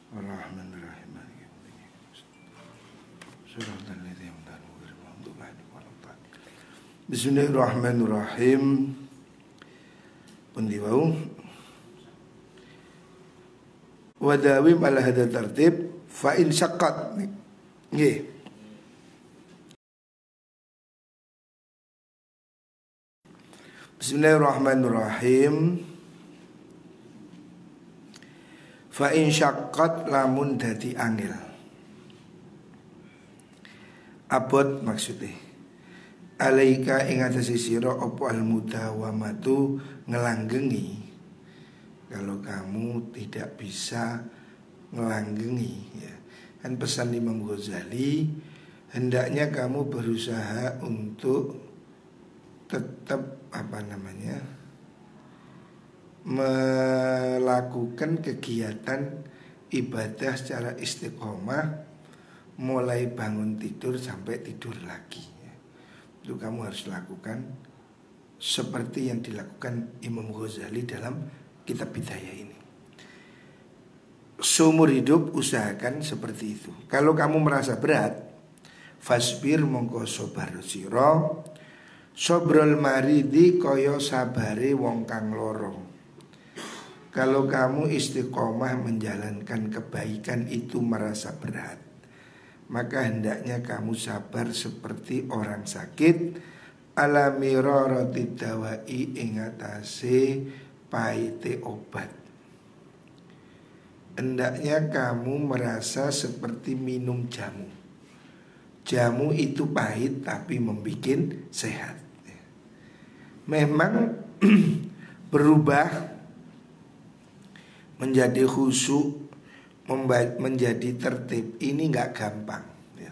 Bismillahirrahmanirrahim. Bismillahirrahmanirrahim. Pundi wau wadawim ala hadha tartib fa in syaqqat. Nggih. Bismillahirrahmanirrahim. Fa in syaqqat lamun dadi angel. Abot maksudnya alaika ing atase sira apa al mudawamatu ngelanggengi. Kalau kamu tidak bisa ngelanggengi ya. Kan pesan Imam Ghazali, hendaknya kamu berusaha untuk tetap melakukan kegiatan ibadah secara istiqomah mulai bangun tidur sampai tidur lagi. Itu kamu harus lakukan seperti yang dilakukan Imam Ghazali dalam kitab Bidayah ini. Seumur hidup usahakan seperti itu. Kalau kamu merasa berat, fasbir mongko sabar sira. Sobrol maridi koyo sabare wong kang loro. Kalau kamu istiqomah menjalankan kebaikan itu merasa berat, maka hendaknya kamu sabar seperti orang sakit ala mirarati dawai ing atase pahite obat. Hendaknya kamu merasa seperti minum jamu. Jamu itu pahit tapi membikin sehat. Memang berubah menjadi khusyuk, menjadi tertib ini nggak gampang ya.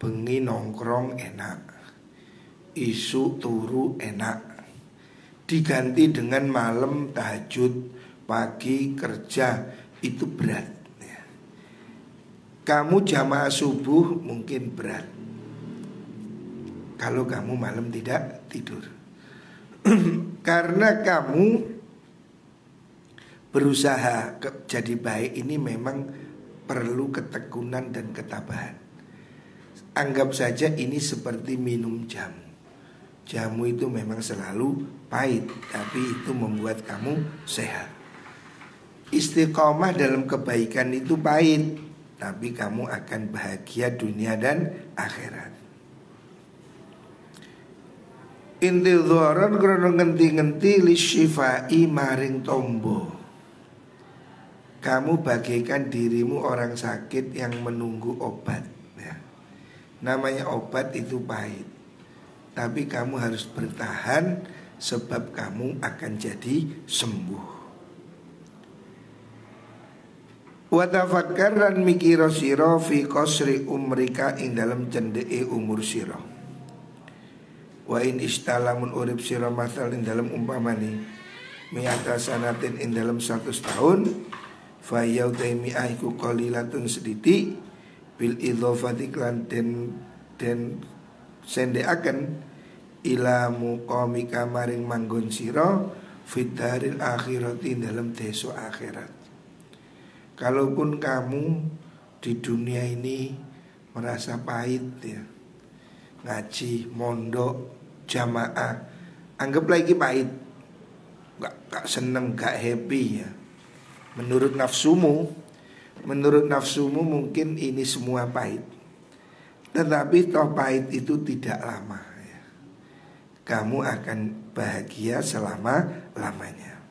Bengi nongkrong enak, isu turu enak, diganti dengan malam tahajud, pagi kerja itu berat ya. Kamu jamaah subuh mungkin berat kalau kamu malam tidak tidur. Karena kamu berusaha jadi baik ini memang perlu ketekunan dan ketabahan. Anggap saja ini seperti minum jamu. Jamu itu memang selalu pahit, tapi itu membuat kamu sehat. Istiqomah dalam kebaikan itu pahit, tapi kamu akan bahagia dunia dan akhirat. Intidharan krono ngenti-ngenti lisyifai maring tombo. Kamu bagaikan dirimu orang sakit yang menunggu obat ya. Namanya obat itu pahit, tapi kamu harus bertahan sebab kamu akan jadi sembuh. Wa tafakkar lan mikira sira fi qasri umrika ing dalem cendeke umur sira. Wa in istalamun urip sira masal ing dalam umpamani mi'ata sanatin ing dalam 100 tahun fa yautaimi aiku qalilatun sediti bil idhofati klan den sendeaken ila muqamika maring manggon sira fitaril akhirati dalam desa akhirat. Kalaupun kamu di dunia ini merasa pahit ya, ngaji, mondok, jamaah, anggap lagi pahit, gak seneng, gak happy ya. Menurut nafsumu mungkin ini semua pahit. Tetapi toh pahit itu tidak lama ya. Kamu akan bahagia selama-lamanya.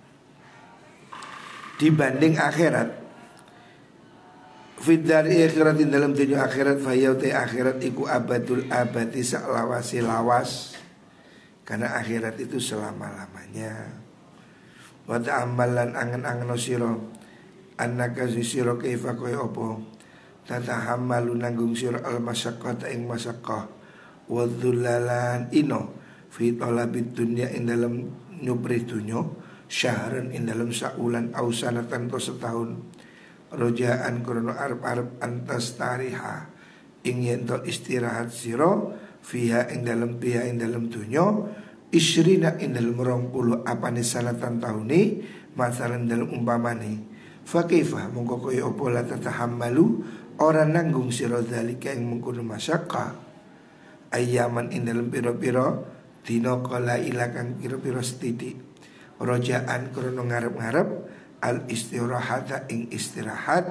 Dibanding akhirat, fidari akhirat dalam dunia akhirat fayauti akhirat iku abadul abadi saklawasi lawas. Karena akhirat itu selama-lamanya. Wa ta'ammalan angen-angen sira annaka sira kaifa kaya apa tatahammalu nanggung sira al masyaqqata ing masyaqqah wa dhullalan ino fi talabid dunya ing dalam nyupri dunya syahran ing dalam saulan au sanatan to setahun rojaan krono arep-arep antas tariha ing yen to istirahat sira fiha ing dalam piha ing dalam dunya isrina ing dalam 20 apane sanatan tauni masalan dalam umpamane Fakifah mongko kaya apa la tatahammalu ora nanggung sira dzalika ing mengkono masyaqqa ayaman ing dalem pira-pira dina kala ilakang pira-pira setitik rojaan krana ngarep-ngarep al istirahata ing istirahat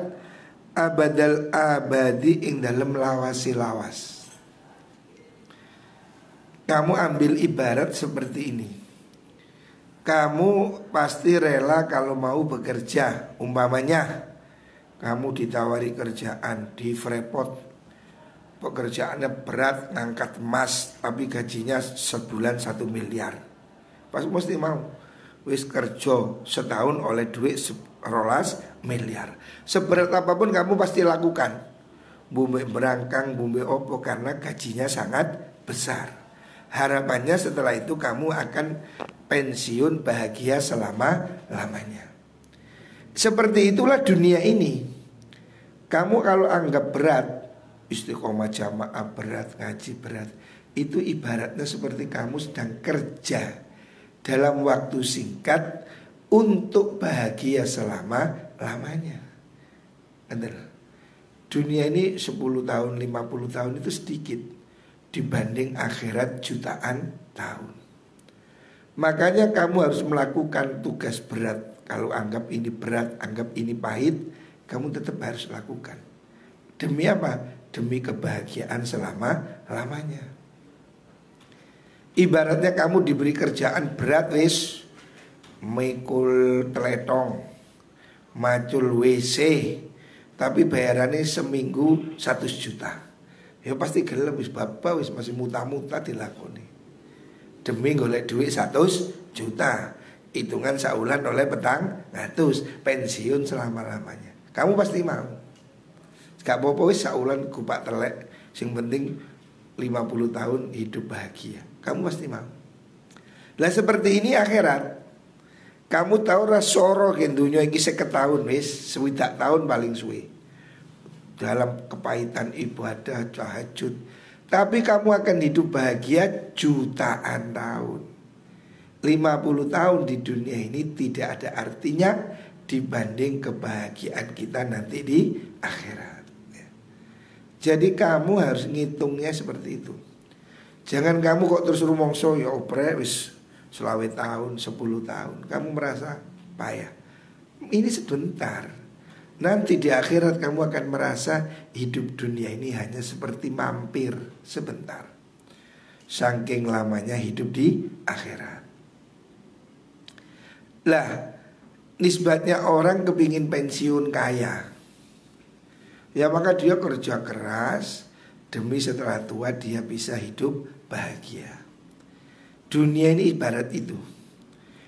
abadal abadi ing dalem lawasi-lawas. Kamu ambil ibarat seperti ini. Kamu pasti rela kalau mau bekerja. Umpamanya kamu ditawari kerjaan di Freeport, pekerjaannya berat, ngangkat emas, tapi gajinya sebulan 1 miliar. Pas mesti mau. Wis kerja setahun oleh duit 12 miliar. Seberat apapun kamu pasti lakukan. Bumbe berangkang, bumbe opo, karena gajinya sangat besar. Harapannya setelah itu kamu akan pensiun bahagia selama-lamanya. Seperti itulah dunia ini. Kamu kalau anggap berat, istiqomah jamaah berat, ngaji berat, itu ibaratnya seperti kamu sedang kerja dalam waktu singkat untuk bahagia selama-lamanya. Benar. Dunia ini 10 tahun, 50 tahun itu sedikit dibanding akhirat jutaan tahun. Makanya kamu harus melakukan tugas berat. Kalau anggap ini berat, anggap ini pahit, kamu tetap harus lakukan. Demi apa? Demi kebahagiaan selama-lamanya. Ibaratnya kamu diberi kerjaan berat, wis mikul teletong, macul WC, tapi bayarannya seminggu 100 juta. Ya pasti gelem, wis bapak wis masih muta-muta dilakoni. Demi golek duit 100 juta, hitungan saulan oleh petang ngatus, pensiun selama-lamanya. Kamu pasti mau. Gak apa-apa wis saulan kupak telek, sing penting 50 tahun hidup bahagia. Kamu pasti mau. Lah seperti ini akhirat. Kamu tahu rasoro gen dunia iki 50 tahun wis, 60 tahun paling suwe. Dalam kepahitan ibadah, tahajud, tapi kamu akan hidup bahagia jutaan tahun. 50 tahun di dunia ini tidak ada artinya dibanding kebahagiaan kita nanti di akhirat. Jadi kamu harus ngitungnya seperti itu. Jangan kamu kok terus rumongso ya oprek wis 20 tahun, 10 tahun. Kamu merasa payah. Ini sebentar. Nanti di akhirat kamu akan merasa hidup dunia ini hanya seperti mampir sebentar. Saking lamanya hidup di akhirat. Lah, nisbatnya orang kepingin pensiun kaya. Ya maka dia kerja keras demi setelah tua dia bisa hidup bahagia. Dunia ini ibarat itu.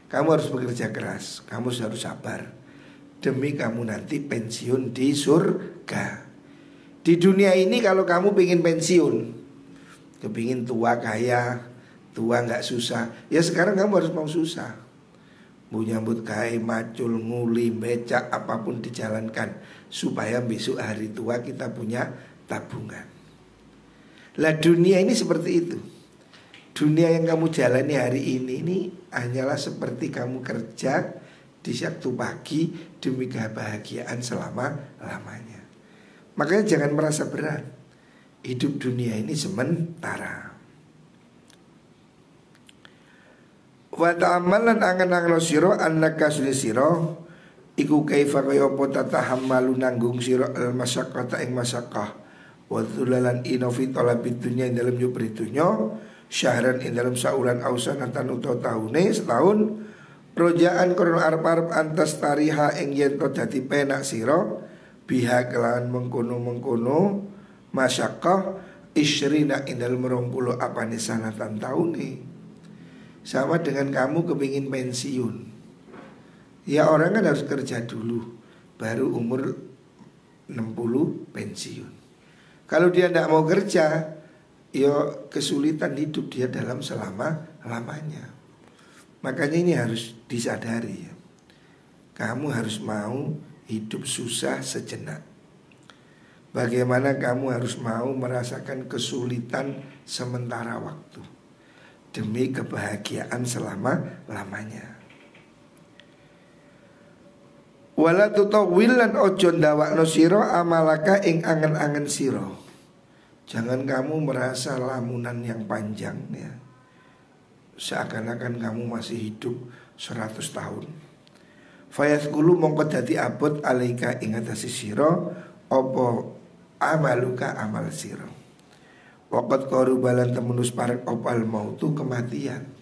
Kamu harus bekerja keras, kamu harus sabar demi kamu nanti pensiun di surga. Di dunia ini kalau kamu pengen pensiun, kepingin tua kaya, tua gak susah, ya sekarang kamu harus mau susah. Mau nyambut gawe, macul, nguli, becak, apapun dijalankan supaya besok hari tua kita punya tabungan. Lah dunia ini seperti itu. Dunia yang kamu jalani hari ini hanyalah seperti kamu kerja di waktu pagi demi kebahagiaan selama-lamanya. Makanya jangan merasa berat. Hidup dunia ini sementara. Wa ta'amalan angan-angan sira annaka sira iku kaifa kaya apa tatahammalu nanggung sira al masyaqqata ing masyaqqah wa dzulalan inofi talabid dunya ing dalem nyupri dunya syahran ing dalem saulan ausanatan utawa taune setahun rojaan krono arep-arep antas tariha ing yen to dadi penak sira biha kelawan mengkono-mengkono masyaqqah isyrina ing dalem 20 apane sanatan taune. Sama dengan kamu kepingin pensiun. Ya orang kan harus kerja dulu, baru umur 60 pensiun. Kalau dia tidak mau kerja, ya kesulitan hidup dia dalam selama-lamanya. Makanya ini harus disadari ya. Kamu harus mau hidup susah sejenak. Bagaimana kamu harus mau merasakan kesulitan sementara waktu demi kebahagiaan selama-lamanya. Wala tutawil lan ojo ndawakno sira amalaka ing angen-angen sira. Jangan kamu merasa lamunan yang panjang ya, seakan-akan kamu masih hidup 100 tahun. Fayathqulu mongko dadi abot alaika ing atase sira apa amaluka amal sira. Waqat qarubalan temenus parek opal mautu kematian.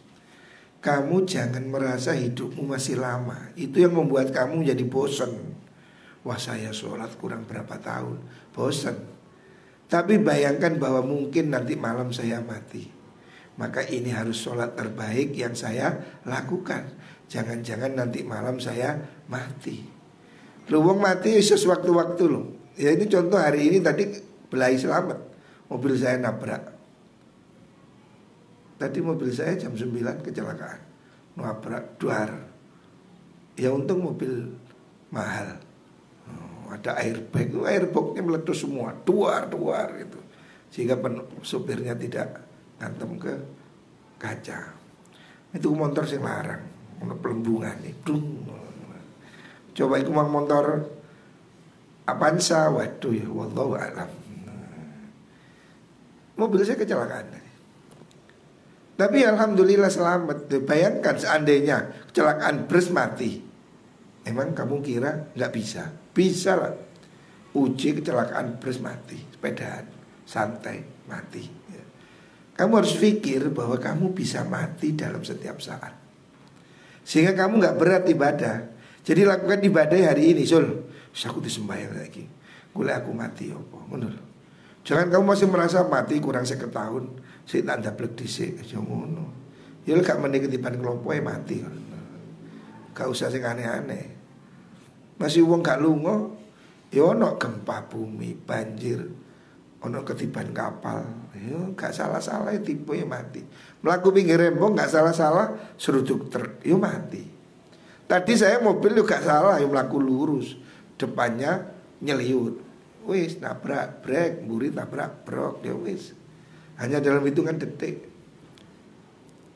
Kamu jangan merasa hidupmu masih lama. Itu yang membuat kamu jadi bosan. Wah saya sholat kurang berapa tahun, bosan. Tapi bayangkan bahwa mungkin nanti malam saya mati. Maka ini harus sholat terbaik yang saya lakukan. Jangan-jangan nanti malam saya mati. Lu wong mati sewaktu-waktu loh. Ya ini contoh hari ini tadi belai selamat. Mobil saya nabrak. Tadi mobil saya jam 9 kecelakaan, nabrak duar. Ya untung mobil mahal. Ada airbag, airbagnya meletus semua, duar gitu. Sehingga supirnya tidak ngantem ke kaca. Itu motor sing larang, ono pelembungan itu. Coba iku mang motor Avanza, waduh ya wallahu alam. Mobil saya kecelakaan. Tapi alhamdulillah selamat. Bayangkan seandainya kecelakaan bus mati, emang kamu kira nggak bisa? Bisa lah. Uji kecelakaan bus mati, sepedaan santai mati. Kamu harus pikir bahwa kamu bisa mati dalam setiap saat, sehingga kamu nggak berat ibadah. Jadi lakukan ibadah hari ini, Sul. Aku disembahyang lagi. Gula aku mati apa? Menurut. Jangan kamu masih merasa mati kurang 1 tahun. Saya tak daplek dhisik aja ngono. Ya gak meneh ketiban kelompoke mati. Gak usah sing aneh-aneh. Masih wong gak lunga, ya ono gempa bumi, banjir, ono ketiban kapal. Ya gak salah-salah tipe ya mati. Melaku pinggir rembong gak salah-salah seruduk truk, ya mati. Tadi saya mobil juga gak salah, ya melaku lurus, depannya nyeliut. Wis nabrak brek, mburi tabrak brok, ya wis. Hanya dalam hitungan detik.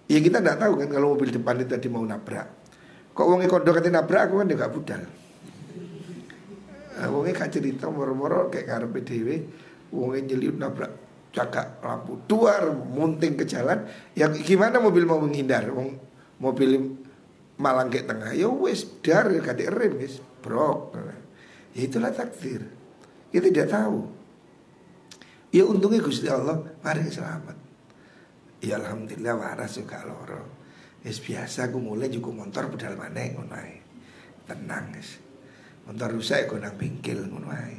Ya kita tidak tahu kan kalau mobil depan itu tadi mau nabrak. Kok wongnya kondok katanya nabrak, aku kan juga budal. Wongnya gak cerita moro-moro kayak ngarepe dhewe, wongnya nyeliut nabrak cagak lampu duar munting ke jalan. Ya gimana mobil mau menghindar? Wong mobil malang ke tengah. Ya wis dar gak rem wis brok. Ya itulah takdir. Kita tidak tahu. Ya untungnya Gusti Allah mari selamat. Ya alhamdulillah waras juga loro. Wis biasa aku mulai juga motor pedal maneh ngono ae. Tenang guys. Motor rusak aku nang bengkel ngono ae.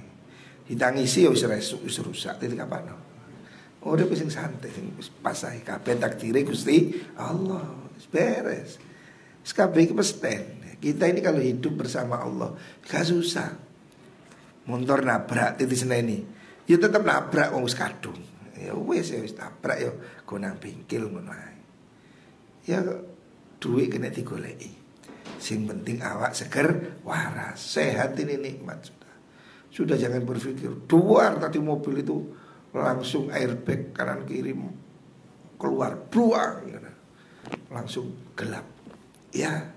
Ditangisi ya wis rusak iki kapan. Ora wis sing santai sing wis pas ae kabeh takdire Gusti Allah. Wis beres. Wis kabeh iki pesten. Kita ini kalau hidup bersama Allah gak susah. Motor nabrak titik seneni. Ya tetap nabrak wong wis kadung. Ya wis nabrak ya go nang bengkel ngono ae. Ya duit kena digoleki. Sing penting awak seger, waras, sehat ini nikmat sudah. Sudah jangan berpikir duar tadi mobil itu langsung airbag kanan kiri keluar buang langsung gelap. Ya.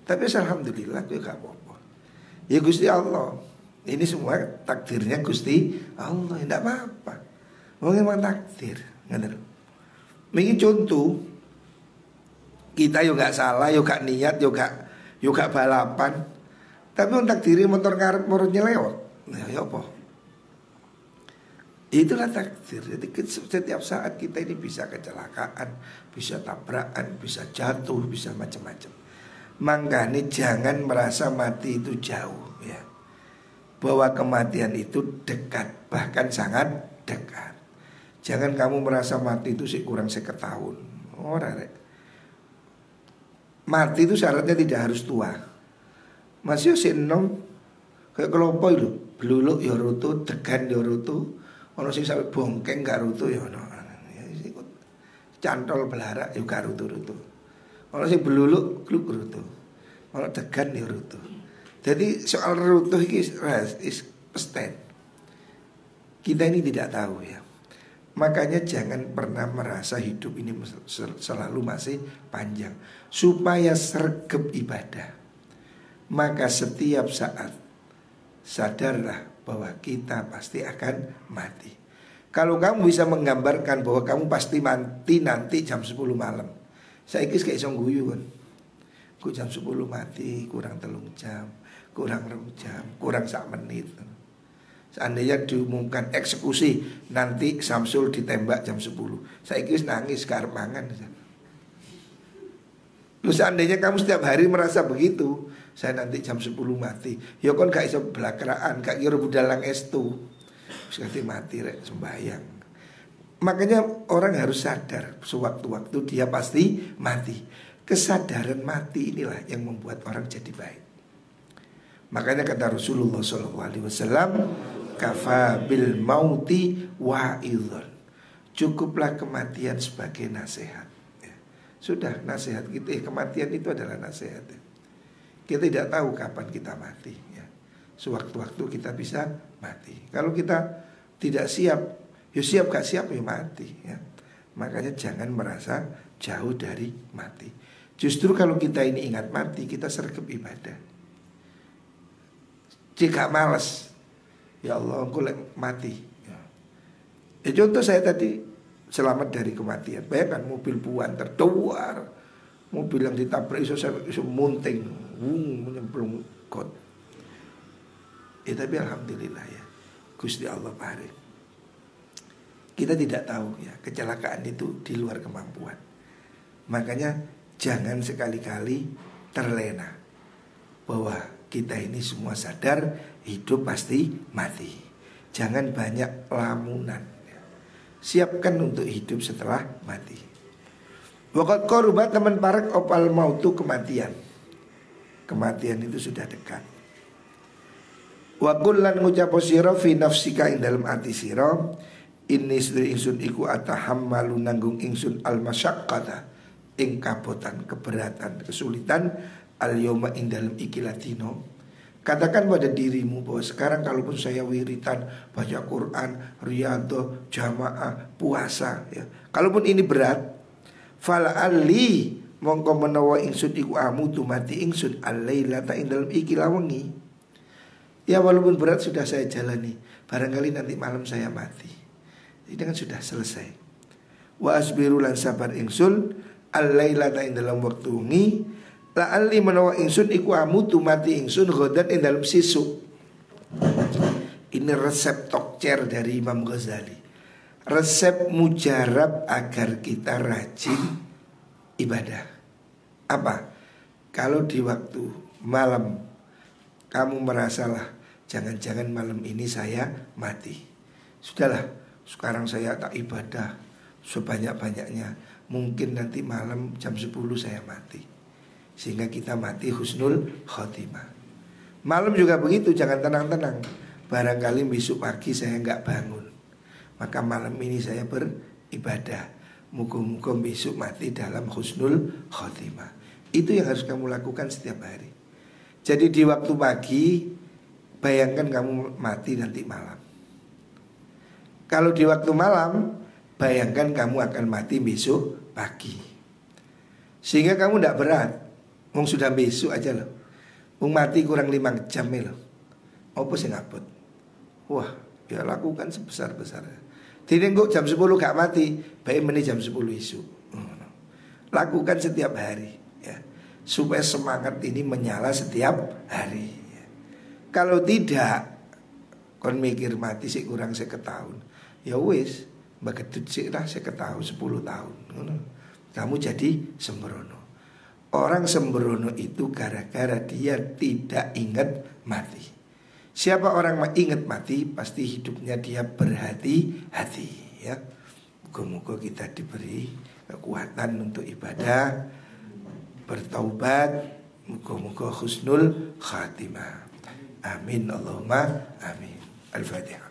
Tapi alhamdulillah itu gak apa-apa. Ya Gusti Allah. Ini semua takdirnya Gusti Allah, tidak apa-apa. Memang takdir, ngerti? Ini contoh kita yo gak salah, yo gak niat, yo gak balapan. Tapi untuk takdiri motor ngarep morotnya lewat. Nah, ya apa? Itulah takdir. Jadi setiap saat kita ini bisa kecelakaan, bisa tabrakan, bisa jatuh, bisa macam-macam. Makanya jangan merasa mati itu jauh ya. Bahwa kematian itu dekat, bahkan sangat dekat. Jangan kamu merasa mati itu kurang 1 tahun. Rek. Mati itu syaratnya tidak harus tua. Masih enom kayak kelompok itu, beluluk ya rutu, degan ya rutu, ono sing sampe bongkeng gak rutu ya ono. Cantol belarak ya gak rutu-rutu. Ono sing beluluk gluk rutu. Ono degan ya rutu. Jadi soal rutuh ini is pesten. Kita ini tidak tahu ya. Makanya jangan pernah merasa hidup ini selalu masih panjang. Supaya sergap ibadah. maka setiap saat sadarlah bahwa kita pasti akan mati. Kalau kamu bisa menggambarkan bahwa kamu pasti mati nanti jam 10 malam, saya kira kayak guyu kan. Ku jam 10 mati, kurang 3 jam, kurang 2 jam, kurang 1 menit. Seandainya diumumkan eksekusi nanti Samsul ditembak jam 10, saya kira nangis karep mangan. Lu seandainya kamu setiap hari merasa begitu, saya nanti jam 10 mati, ya kan gak iso belakraan, gak kira budalang estu. Sekali mati rek sembahyang. Makanya orang harus sadar sewaktu-waktu dia pasti mati. Kesadaran mati inilah yang membuat orang jadi baik. Makanya kata Rasulullah SAW, kafa bil mauti wa'idhon. Cukuplah kematian sebagai nasihat. Ya. Sudah nasihat kita, kematian itu adalah nasihat. Ya. Kita tidak tahu kapan kita mati. Ya. Sewaktu-waktu kita bisa mati. Kalau kita tidak siap, ya siap gak siap ya mati. Ya. Makanya jangan merasa jauh dari mati. Justru kalau kita ini ingat mati, kita sergap ibadah. Jika malas, ya Allah aku mati ya. Contoh saya tadi selamat dari kematian. Bayangkan mobil puan tertuar, mobil yang ditabrak iso munting, menyemplung got. Tapi alhamdulillah ya, Gusti Allah paring. Kita tidak tahu ya, kecelakaan itu di luar kemampuan. Makanya jangan sekali-kali terlena bahwa kita ini semua sadar hidup pasti mati. Jangan banyak lamunan. Siapkan untuk hidup setelah mati. Waqad qarubat teman parek opal mautu kematian. Kematian itu sudah dekat. Wa kullan ngucapo sira fi nafsika ing dalam ati sira, inni sedri ingsun iku atahammalu nanggung ingsun al masyaqqata ing kabotan, keberatan, kesulitan al yoma ing dalam ikilatino. Katakan pada dirimu bahwa sekarang kalaupun saya wiritan, baca Quran, riyadhah, jamaah, puasa ya, kalaupun ini berat, fala ali mongko menawa ingsun iku amutu mati ingsun al-lailata ing dalam iki lawengi. Ya walaupun berat sudah saya jalani, barangkali nanti malam saya mati. Ini kan sudah selesai. Wa asbiru lan sabar ingsun al-lailata ing dalam waktu wengi, la'alli menawa ingsun iku amutu mati ingsun ghadan ing dalam sisuk. Ini resep tokcer dari Imam Ghazali. Resep mujarab agar kita rajin ibadah. Apa? Kalau di waktu malam kamu merasalah jangan-jangan malam ini saya mati. Sudahlah, sekarang saya tak ibadah sebanyak-banyaknya. Mungkin nanti malam jam 10 saya mati. Sehingga kita mati husnul khotimah. Malam juga begitu, jangan tenang-tenang. Barangkali besok pagi saya enggak bangun, maka malam ini saya beribadah. Muka-muka besok mati dalam husnul khotimah. Itu yang harus kamu lakukan setiap hari. Jadi di waktu pagi, bayangkan kamu mati nanti malam. Kalau di waktu malam, bayangkan kamu akan mati besok pagi. Sehingga kamu tidak berat. Wong sudah besok aja loh. Wong mati kurang 5 jam loh. Apa sih ngabut? Wah, ya lakukan sebesar-besarnya. Jadi kok jam 10 gak mati, baik meni jam 10 isu. Lakukan setiap hari ya, supaya semangat ini menyala setiap hari ya. Kalau tidak, kon mikir mati sih kurang 1 tahun, ya wis bagedut sih lah 1 tahun 10 tahun. Kamu jadi sembrono. Orang sembrono itu gara-gara dia tidak ingat mati. Siapa orang ingat mati, pasti hidupnya dia berhati-hati ya. Moga-moga kita diberi kekuatan untuk ibadah, bertaubat. Moga-moga husnul khatimah. Amin Allahumma amin. Al-Fatihah.